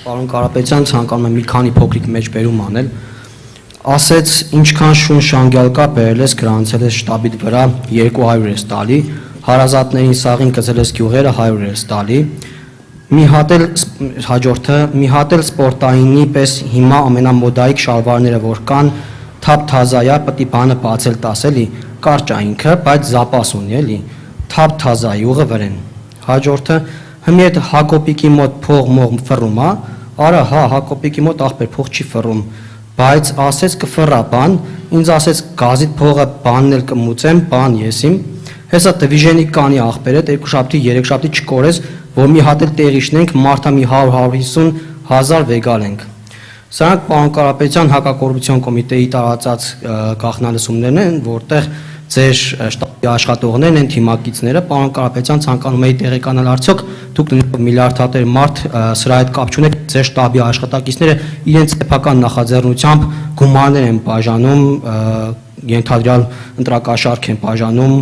Պարոն Կարապետյան, ցանկանում եմ մի քանի փոքրիկ մեջբերում անել։ Ասեց, ինչքան շուն շանգյալ կա բերել ես գրանցել ես շտաբիդ վրա 200 ես տալի, հարազատներին սաղին գծել ես գյուղերը 100 ես տալի։ Մի հատ էլ հաջորդը, մի հատ էլ սպորտայինի պես հիմա ամենամոդայիկ շալվարները որ կան, թափ թազայա պտի բանը բացել տասելի, կարճ այնքը, բայց զապաս ունի էլի, թափ թազա յուղը վրեն։ Հաջորդը, հիմի այդ Հակոբիկի մոտ փող մող ֆռում է, արա հա Հակոբիկի մոտ ախպեր փող չի ֆռում, բայց ասեց կֆռա բան, ինձ ասեց գազիտ փողը բանն էլ կմուծեմ, բան եսիմ, հեսա դվիժենի կանի ախպեր հետ 2 շաբթի 3 շաբթի չկորես, որ մի հատ էլ տեղիշնենք մարդա մի 100-150 հազար վեգալենք։ Սրանք պարոն Կարապետյան հակակոռուպցիոն կոմիտեի տարածած գաղտնալսումներն են, որտեղ ձեր շտաբի աշխատողներն են թիմակիցները, պարոն Կարապետյան ցանկանում էի տեղեկանալ արդյոք դուք միլիարդատեր մարդ սրա հետ կապ չունեք, ձեր շտաբի աշխատակիցները իրենց սեփական նախաձեռնությամբ գումարներ են բաժանում, ենթադրյալ ընտրակաշարք են բաժանում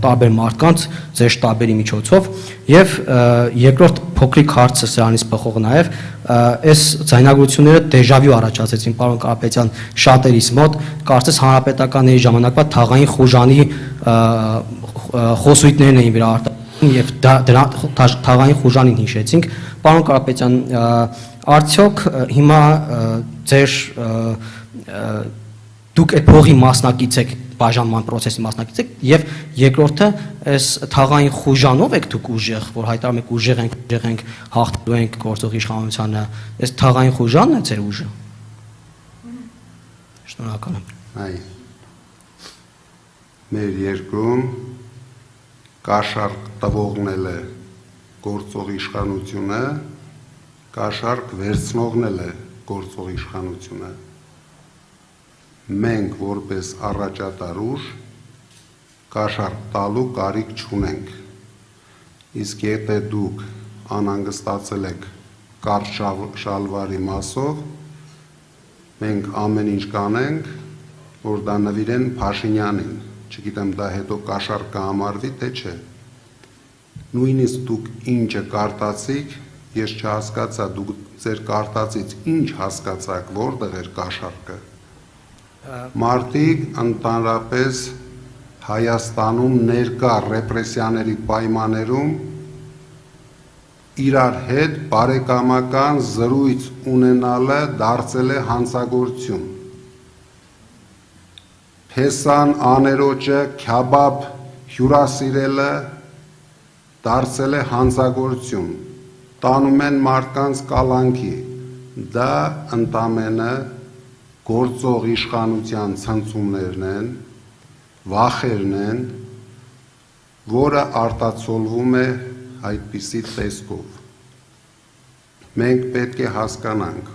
տարբեր մարդկանց ձեր շտաբերի միջոցով եւ երկրորդ փոքրիկ հարցը սրանից բխող նաեւ այս ձայնագրությունները դեժավյու առաջացեցին պարոն Կարապետյան շատերիս մոտ կարծես հանրապետականների ժամանակվա թաղային խուժանի խոսույթներն էին վրա արտահայտվում եւ դրա թաղային խուժանին հիշեցինք պարոն Կարապետյան արդյոք հիմա ձեր դուք այդ փողի մասնակից եք բաժանման process-ի մասնակից եք եւ երկրորդը այս թաղային խուժանով եք դուք ուժեղ որ հայտարարում եք ուժեղ ենք հաղթելու ենք գործող իշխանությանը այս թաղային խուժանն է ձեր ուժը շնորհակալ եմ այ մեր երկրում կաշառք տվողն է գործող իշխանությունը կաշառք վերցնողն է գործող իշխանությունը մենք որպես առաջատար ուժ կաշառք տալու կարիք չունենք իսկ եթե դուք անհանգստացել եք կարճ շալվարի մասով մենք ամեն ինչ կանենք որ դա նվիրեն Փաշինյանին չգիտեմ դա հետո կաշառք կհամարվի թե չէ նույնիսկ դուք ինչը կարտացիք ես չհասկացա դուք ձեր կարտացից ինչ հասկացաք որտեղ էր կաշառքը Մարդիկ ընդհանրապես Հայաստանում ներկա ռեպրեսիաների պայմաններում իրար հետ բարեկամական զրույց ունենալը դարձել է հանցագործություն Փեսան աներոջը քյաբաբ հյուրասիրելը դարձել է հանցագործություն տանում են մարդկանց կալանքի դա ընդամենը գործող իշխանության ցնցումներն են, վախերն են, որը արտացոլվում է այդպիսի տեսքով։ Մենք պետք է հասկանանք,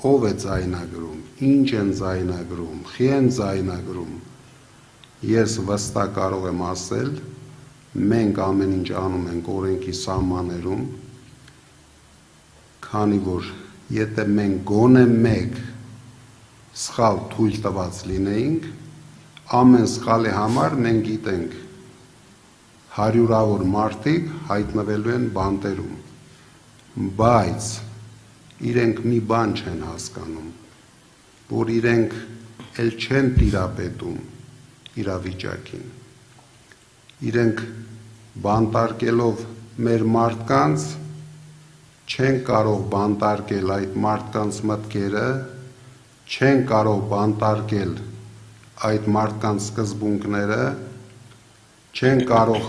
ով է ձայնագրում, ինչ են ձայնագրում, խի են ձայնագրում։ Ես վստահ կարող եմ ասել, մենք ամեն ինչ անում ենք օրենքի սահմաններում, քանի որ եթե մենք գոնե մեկ սխալ թույլ տված լինեինք, ամեն սխալի համար մենք գիտենք հարյուրավոր մարդիկ հայտնվելու են բանտերում, բայց իրենք մի բան չեն հասկանում, որ իրենք էլ չեն տիրապետում իրավիճակին, իրենք բանտարկելով մեր մարդկանց չեն կարող բանտարկել այդ մարդկանց մտքերը չեն կարող բանտարկել այդ մարդկանց սկզբունքները, չեն կարող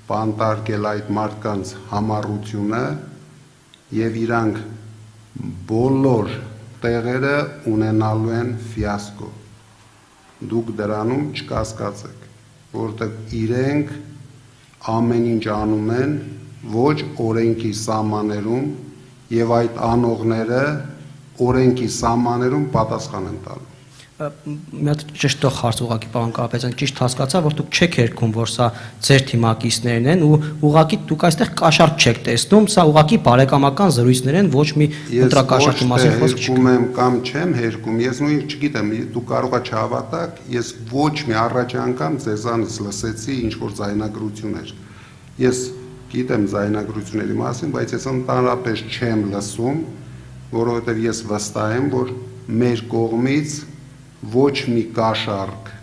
բանտարկել այդ մարդկանց համառությունը եւ իրանք բոլոր տեղերը ունենալու են ֆիասկո։ Դուք դրանում չկասկածեք, որտեղ իրենք ամեն ինչ անում են ոչ օրենքի սահմաններում եւ այդ անողները օրենքի սահմաններում պատասխան են տալու։ Մի հատ ճշտող հարց ուղղակի պարոն Կարապետյան, ճիշտ հասկացա, որ դուք չեք երգում, որ սա ձեր թիմակիցներն են ու ուղղակի դուք այստեղ կաշառք չեք տեսնում, սա ուղղակի բարեկամական զրույցներ են, ոչ մի ընտրակաշառքի մասին խոսք չկա։ Ես եմ կամ չեմ հերկում, ես նույնիսկ չգիտեմ, դու կարող ես չհավատաք, ես ոչ մի առաջ անգամ ձեզանից լսեցի ինչ որ ձայնագրություններ։ Ես գիտեմ զայնագրությունների մասին, բայց ես ընդհանրապես չեմ լսում, որովհետև ես վստահ եմ, որ մեր կողմից ոչ մի կաշառք,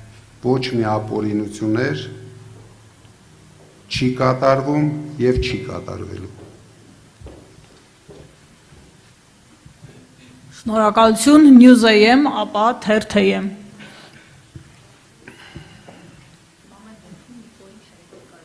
ոչ մի ապօրինություններ չի կատարվում եւ չի կատարվելու։ Շնորհակալություն News AM, ապա թերթ AM։